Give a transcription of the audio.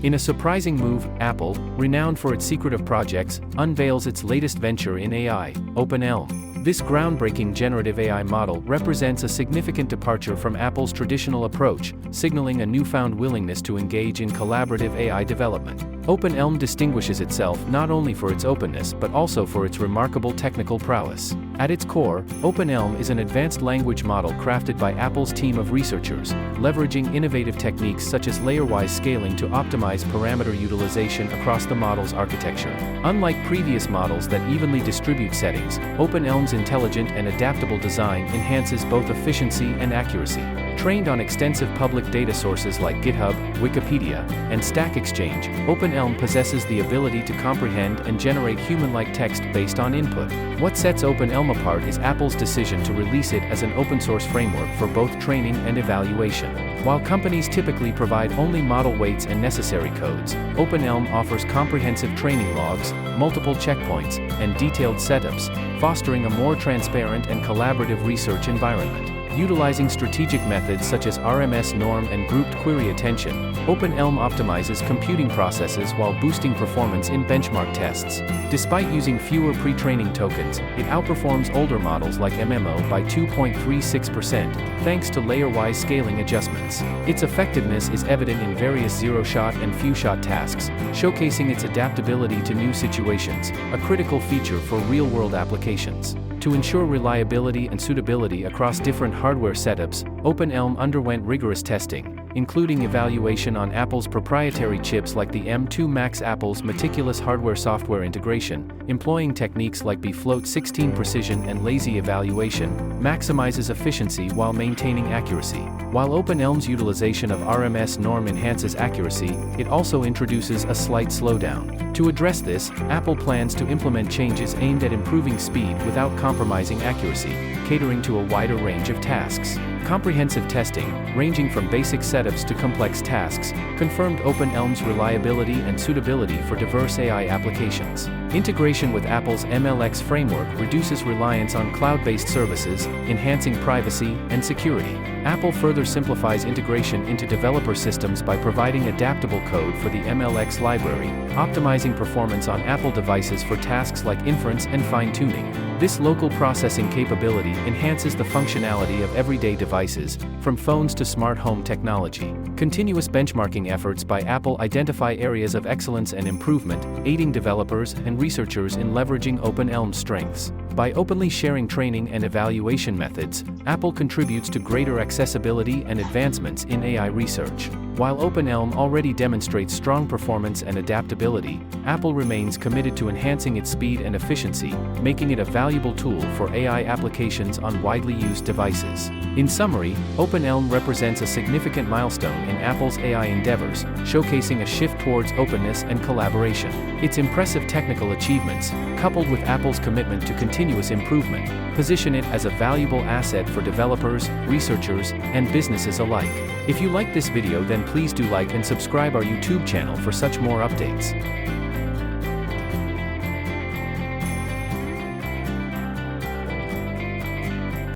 In a surprising move, Apple, renowned for its secretive projects, unveils its latest venture in AI, OpenElm. This groundbreaking generative AI model represents a significant departure from Apple's traditional approach, signaling a newfound willingness to engage in collaborative AI development. OpenElm distinguishes itself not only for its openness but also for its remarkable technical prowess. At its core, OpenElm is an advanced language model crafted by Apple's team of researchers, leveraging innovative techniques such as layer-wise scaling to optimize parameter utilization across the model's architecture. Unlike previous models that evenly distribute settings, OpenElm's intelligent and adaptable design enhances both efficiency and accuracy. Trained on extensive public data sources like GitHub, Wikipedia, and Stack Exchange, OpenElm possesses the ability to comprehend and generate human-like text based on input. What sets OpenElm apart is Apple's decision to release it as an open-source framework for both training and evaluation. While companies typically provide only model weights and necessary codes, OpenElm offers comprehensive training logs, multiple checkpoints, and detailed setups, fostering a more transparent and collaborative research environment. Utilizing strategic methods such as RMS norm and grouped query attention, OpenElm optimizes computing processes while boosting performance in benchmark tests. Despite using fewer pre-training tokens, it outperforms older models like MMO by 2.36%, thanks to layer-wise scaling adjustments. Its effectiveness is evident in various zero-shot and few-shot tasks, showcasing its adaptability to new situations, a critical feature for real-world applications. To ensure reliability and suitability across different hardware setups, OpenElm underwent rigorous testing, including evaluation on Apple's proprietary chips like the M2 Max. Apple's meticulous hardware-software integration, employing techniques like bfloat 16 precision and lazy evaluation, maximizes efficiency while maintaining accuracy. While OpenElm's utilization of RMS norm enhances accuracy, it also introduces a slight slowdown. To address this, Apple plans to implement changes aimed at improving speed without compromising accuracy, catering to a wider range of tasks. Comprehensive testing, ranging from basic setups to complex tasks, confirmed OpenElm's reliability and suitability for diverse AI applications. Integration with Apple's MLX framework reduces reliance on cloud-based services, enhancing privacy and security. Apple further simplifies integration into developer systems by providing adaptable code for the MLX library, optimizing performance on Apple devices for tasks like inference and fine-tuning. This local processing capability enhances the functionality of everyday devices, from phones to smart home technology. Continuous benchmarking efforts by Apple identify areas of excellence and improvement, aiding developers and researchers in leveraging OpenElm's strengths. By openly sharing training and evaluation methods, Apple contributes to greater accessibility and advancements in AI research. While OpenElm already demonstrates strong performance and adaptability, Apple remains committed to enhancing its speed and efficiency, making it a valuable tool for AI applications on widely used devices. In summary, OpenElm represents a significant milestone in Apple's AI endeavors, showcasing a shift towards openness and collaboration. Its impressive technical achievements, coupled with Apple's commitment to continuous improvement, position it as a valuable asset for developers, researchers, and businesses alike. If you like this video, then please do like and subscribe our YouTube channel for such more updates.